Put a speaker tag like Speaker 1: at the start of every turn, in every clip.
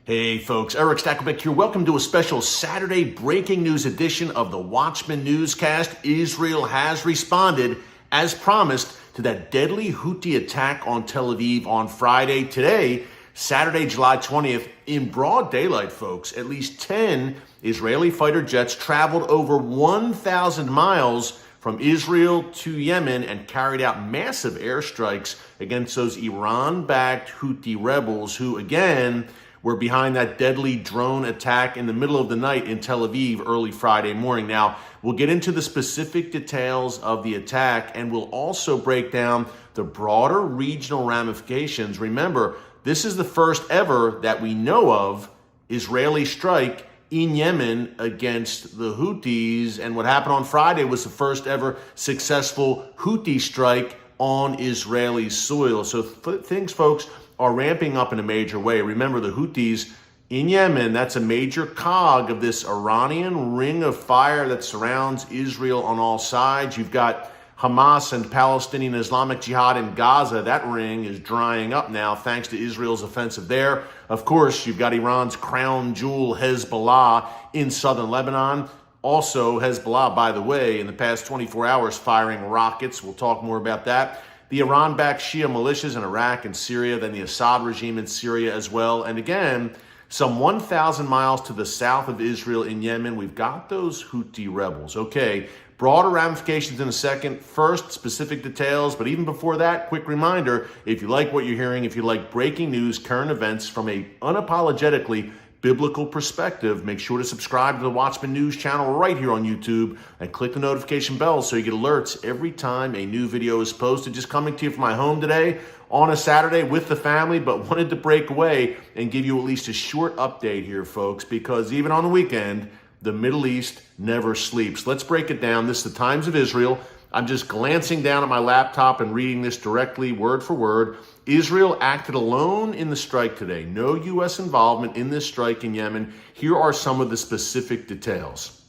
Speaker 1: Hey folks, Erick Stakelbeck here. Welcome to a special Saturday breaking news edition of the Watchman Newscast. Israel has responded, as promised, to that deadly Houthi attack on Tel Aviv on Friday. Today, Saturday, July 20th, in broad daylight, folks, at least 10 Israeli fighter jets traveled over 1,000 miles from Israel to Yemen and carried out massive airstrikes against those Iran-backed Houthi rebels who, again, were behind that deadly drone attack in the middle of the night in Tel Aviv early Friday morning. Now, we'll get into the specific details of the attack, and we'll also break down the broader regional ramifications. Remember, this is the first ever that we know of Israeli strike in Yemen against the Houthis, and what happened on Friday was the first ever successful Houthi strike on Israeli soil. So things, folks, are ramping up in a major way. Remember, the Houthis in Yemen, that's a major cog of this Iranian ring of fire that surrounds Israel on all sides. You've got Hamas and Palestinian Islamic Jihad in Gaza. That ring is drying up now thanks to Israel's offensive there. Of course, you've got Iran's crown jewel, Hezbollah, in southern Lebanon. Also, Hezbollah, by the way, in the past 24 hours firing rockets. We'll talk more about that. The Iran-backed Shia militias in Iraq and Syria, then the Assad regime in Syria as well. And again, some 1,000 miles to the south of Israel in Yemen, we've got those Houthi rebels. Okay, broader ramifications in a second. First, specific details. But even before that, quick reminder, if you like what you're hearing, if you like breaking news, current events from a unapologetically biblical perspective, make sure to subscribe to the Watchman News channel right here on YouTube and click the notification bell so you get alerts every time a new video is posted. Just coming to you from my home today on a Saturday with the family, but wanted to break away and give you at least a short update here, folks, because even on the weekend, the Middle East never sleeps. Let's break it down. This is the Times of Israel. I'm just glancing down at my laptop and reading this directly, word for word. Israel acted alone in the strike today. No U.S. involvement in this strike in Yemen. Here are some of the specific details.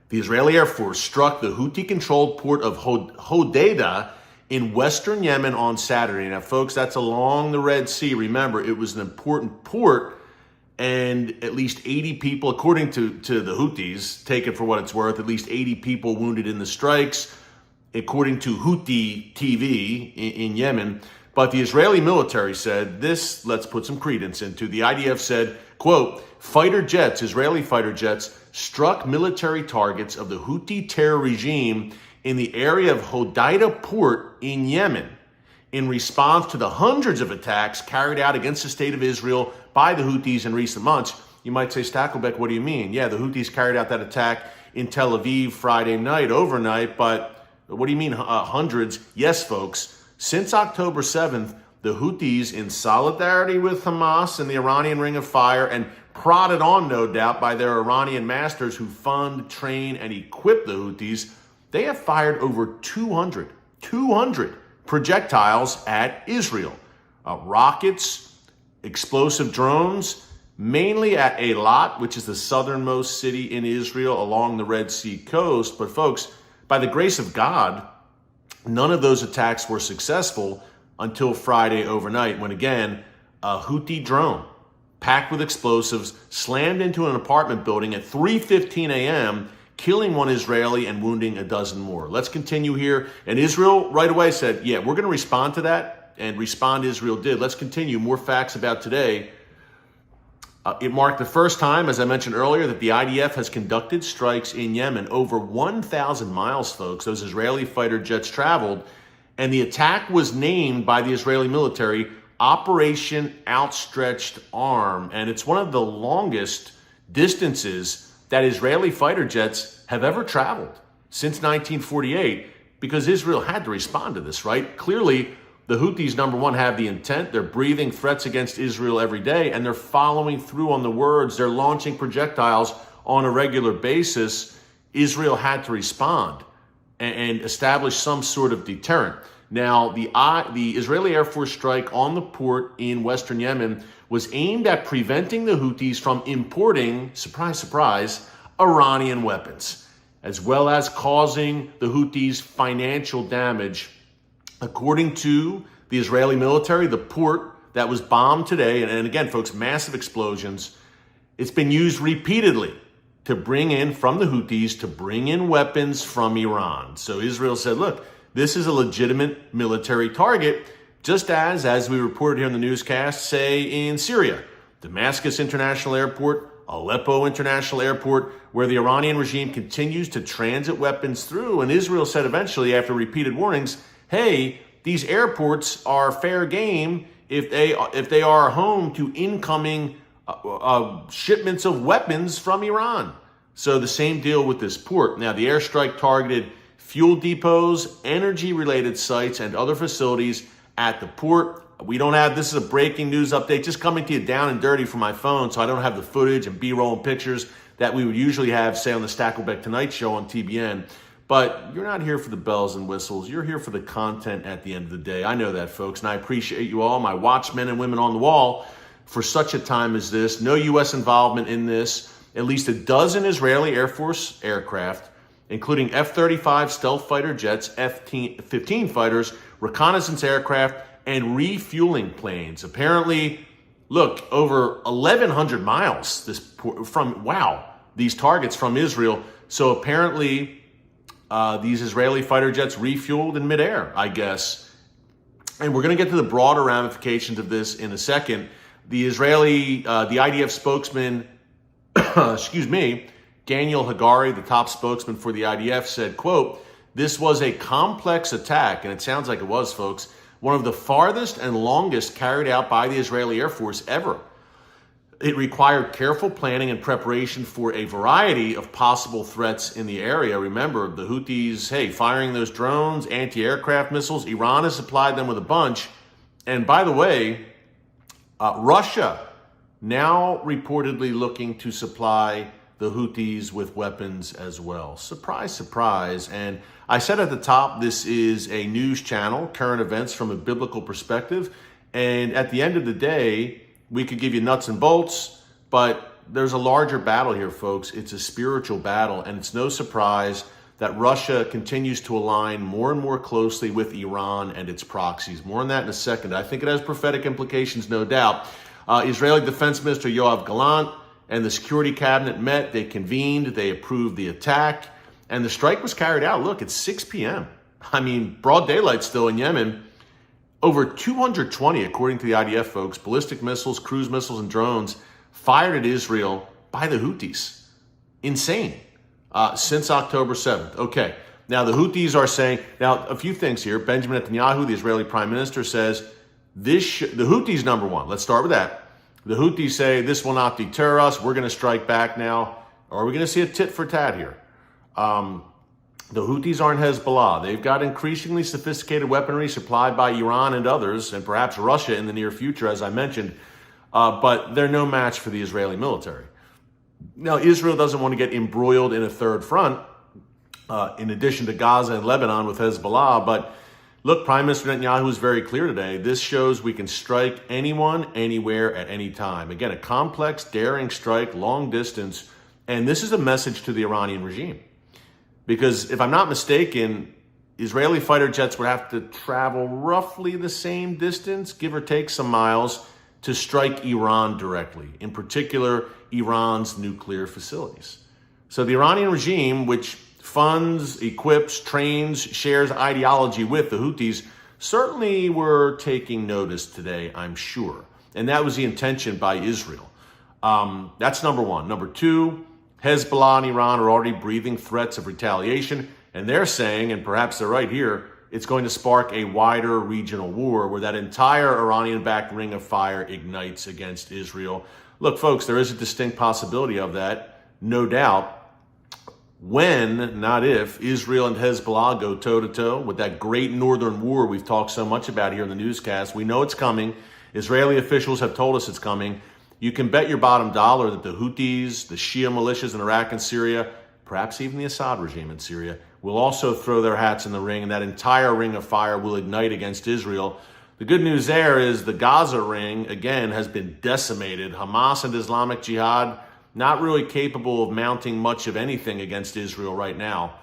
Speaker 1: The Israeli Air Force struck the Houthi-controlled port of Hodeidah in western Yemen on Saturday. Now, folks, that's along the Red Sea. Remember, it was an important port, and at least 80 people, according to the Houthis, take it for what it's worth, at least 80 people wounded in the strikes, according to Houthi TV in Yemen. But the Israeli military said this, let's put some credence into. The IDF said, quote, Israeli fighter jets struck military targets of the Houthi terror regime in the area of Hodeidah port in Yemen in response to the hundreds of attacks carried out against the state of Israel by the Houthis in recent months. You might say, Stakelbeck, what do you mean? Yeah, the Houthis carried out that attack in Tel Aviv Friday night, overnight, but what do you mean hundreds? Yes, folks. Since October 7th, the Houthis, in solidarity with Hamas and the Iranian Ring of Fire, and prodded on, no doubt, by their Iranian masters who fund, train, and equip the Houthis, they have fired over 200 projectiles at Israel. Rockets, explosive drones, mainly at Eilat, which is the southernmost city in Israel along the Red Sea coast. But folks, by the grace of God, none of those attacks were successful until Friday overnight, when again, a Houthi drone packed with explosives slammed into an apartment building at 3:15 a.m., killing one Israeli and wounding a dozen more. Let's continue here. And Israel right away said, yeah, we're going to respond to that. And respond Israel did. Let's continue. More facts about today. It marked the first time, as I mentioned earlier, that the IDF has conducted strikes in Yemen. Over 1,000 miles, folks. Those Israeli fighter jets traveled. And the attack was named by the Israeli military Operation Outstretched Arm. And it's one of the longest distances that Israeli fighter jets have ever traveled since 1948, because Israel had to respond to this, right? Clearly, the Houthis, number one, have the intent. They're breathing threats against Israel every day, and they're following through on the words. They're launching projectiles on a regular basis. Israel had to respond and establish some sort of deterrent. Now, the Israeli Air Force strike on the port in western Yemen was aimed at preventing the Houthis from importing, surprise, surprise, Iranian weapons, as well as causing the Houthis financial damage. According to the Israeli military, the port that was bombed today, and again, folks, massive explosions. It's been used repeatedly to bring in, from the Houthis, to bring in weapons from Iran. So Israel said, look, this is a legitimate military target, just as we reported here in the newscast, say in Syria, Damascus International Airport, Aleppo International Airport, where the Iranian regime continues to transit weapons through. And Israel said eventually, after repeated warnings, hey, these airports are fair game if they are home to incoming shipments of weapons from Iran. So the same deal with this port. Now, the airstrike targeted fuel depots, energy-related sites, and other facilities at the port. We don't have, this is a breaking news update, just coming to you down and dirty from my phone, so I don't have the footage and B-roll and pictures that we would usually have, say, on the Stakelbeck Tonight Show on TBN. But you're not here for the bells and whistles. You're here for the content at the end of the day. I know that, folks, and I appreciate you all, my watchmen and women on the wall, for such a time as this. No U.S. involvement in this. At least a dozen Israeli Air Force aircraft, including F-35 stealth fighter jets, F-15 fighters, reconnaissance aircraft, and refueling planes. Apparently, look, over 1,100 miles these targets from Israel. So apparently, these Israeli fighter jets refueled in midair, I guess. And we're going to get to the broader ramifications of this in a second. The IDF spokesman, Daniel Hagari, the top spokesman for the IDF, said, quote, "This was a complex attack," and it sounds like it was, folks, "one of the farthest and longest carried out by the Israeli Air Force ever. It required careful planning and preparation for a variety of possible threats in the area." Remember, the Houthis, firing those drones, anti-aircraft missiles. Iran has supplied them with a bunch. And by the way, Russia now reportedly looking to supply the Houthis with weapons as well. Surprise, surprise. And I said at the top, this is a news channel, current events from a biblical perspective. And at the end of the day, we could give you nuts and bolts, but there's a larger battle here, folks. It's a spiritual battle, and it's no surprise that Russia continues to align more and more closely with Iran and its proxies. More on that in a second. I think it has prophetic implications, no doubt. Israeli Defense Minister Yoav Gallant and the Security Cabinet met. They convened. They approved the attack. And the strike was carried out. Look, it's 6 p.m. I mean, broad daylight still in Yemen. Over 220, according to the IDF folks, ballistic missiles, cruise missiles, and drones fired at Israel by the Houthis. Insane. Since October 7th. Okay. Now, the Houthis are saying, now, a few things here. Benjamin Netanyahu, the Israeli prime minister, says, the Houthis, number one. Let's start with that. The Houthis say, this will not deter us. We're going to strike back now. Or are we going to see a tit for tat here? The Houthis aren't Hezbollah. They've got increasingly sophisticated weaponry supplied by Iran and others, and perhaps Russia in the near future, as I mentioned. But they're no match for the Israeli military. Now, Israel doesn't want to get embroiled in a third front, in addition to Gaza and Lebanon with Hezbollah. But look, Prime Minister Netanyahu is very clear today. This shows we can strike anyone, anywhere, at any time. Again, a complex, daring strike, long distance. And this is a message to the Iranian regime. Because if I'm not mistaken, Israeli fighter jets would have to travel roughly the same distance, give or take some miles, to strike Iran directly, in particular, Iran's nuclear facilities. So the Iranian regime, which funds, equips, trains, shares ideology with the Houthis, certainly were taking notice today, I'm sure. And that was the intention by Israel. That's number one. Number two, Hezbollah and Iran are already breathing threats of retaliation, and they're saying, and perhaps they're right here, it's going to spark a wider regional war where that entire Iranian-backed ring of fire ignites against Israel. Look, folks, there is a distinct possibility of that, no doubt, when, not if, Israel and Hezbollah go toe-to-toe with that great northern war we've talked so much about here in the newscast. We know it's coming. Israeli officials have told us it's coming. You can bet your bottom dollar that the Houthis, the Shia militias in Iraq and Syria, perhaps even the Assad regime in Syria, will also throw their hats in the ring, and that entire ring of fire will ignite against Israel. The good news there is the Gaza ring, again, has been decimated. Hamas and Islamic Jihad, not really capable of mounting much of anything against Israel right now.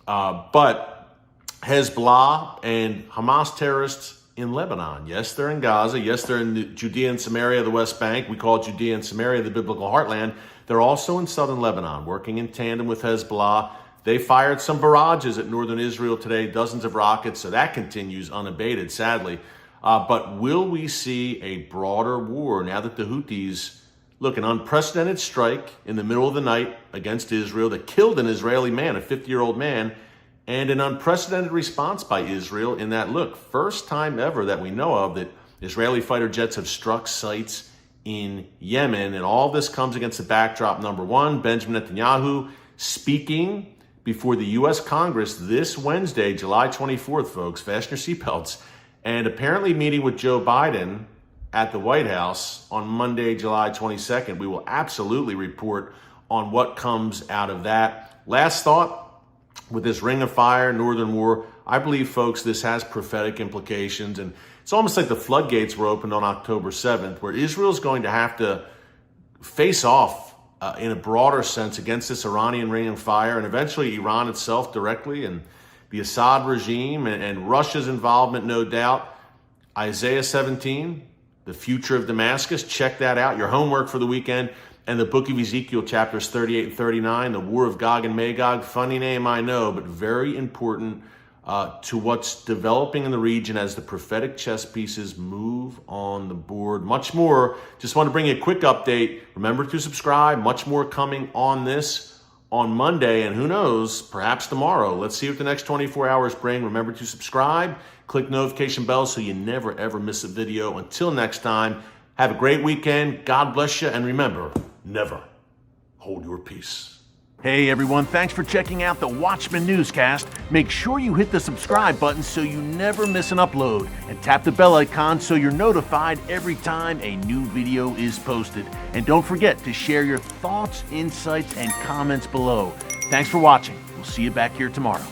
Speaker 1: But Hezbollah and Hamas terrorists in Lebanon. Yes, they're in Gaza. Yes, they're in Judea and Samaria, the West Bank. We call Judea and Samaria the biblical heartland. They're also in southern Lebanon, working in tandem with Hezbollah. They fired some barrages at northern Israel today, dozens of rockets, so that continues unabated, sadly. But will we see a broader war now that the Houthis, look, an unprecedented strike in the middle of the night against Israel that killed an Israeli man, a 50-year-old man, and an unprecedented response by Israel in that, look, first time ever that we know of that Israeli fighter jets have struck sites in Yemen. And all this comes against the backdrop, number one, Benjamin Netanyahu speaking before the U.S. Congress this Wednesday, July 24th, folks, fasten your seatbelts, and apparently meeting with Joe Biden at the White House on Monday, July 22nd. We will absolutely report on what comes out of that. Last thought, with this Ring of Fire, Northern War, I believe, folks, this has prophetic implications. And it's almost like the floodgates were opened on October 7th, where Israel's going to have to face off in a broader sense against this Iranian Ring of Fire, and eventually Iran itself directly, and the Assad regime, and Russia's involvement, no doubt. Isaiah 17, the future of Damascus, check that out. Your homework for the weekend. And the book of Ezekiel, chapters 38 and 39, the war of Gog and Magog. Funny name, I know, but very important to what's developing in the region as the prophetic chess pieces move on the board. Much more. Just want to bring you a quick update. Remember to subscribe. Much more coming on this on Monday, and who knows, perhaps tomorrow. Let's see what the next 24 hours bring. Remember to subscribe. Click notification bell so you never, ever miss a video. Until next time, have a great weekend. God bless you, and remember, never hold your peace. Hey everyone, thanks for checking out the Watchman Newscast. Make sure you hit the subscribe button so you never miss an upload, and tap the bell icon so you're notified every time a new video is posted. And don't forget to share your thoughts, insights, and comments below. Thanks for watching. We'll see you back here tomorrow.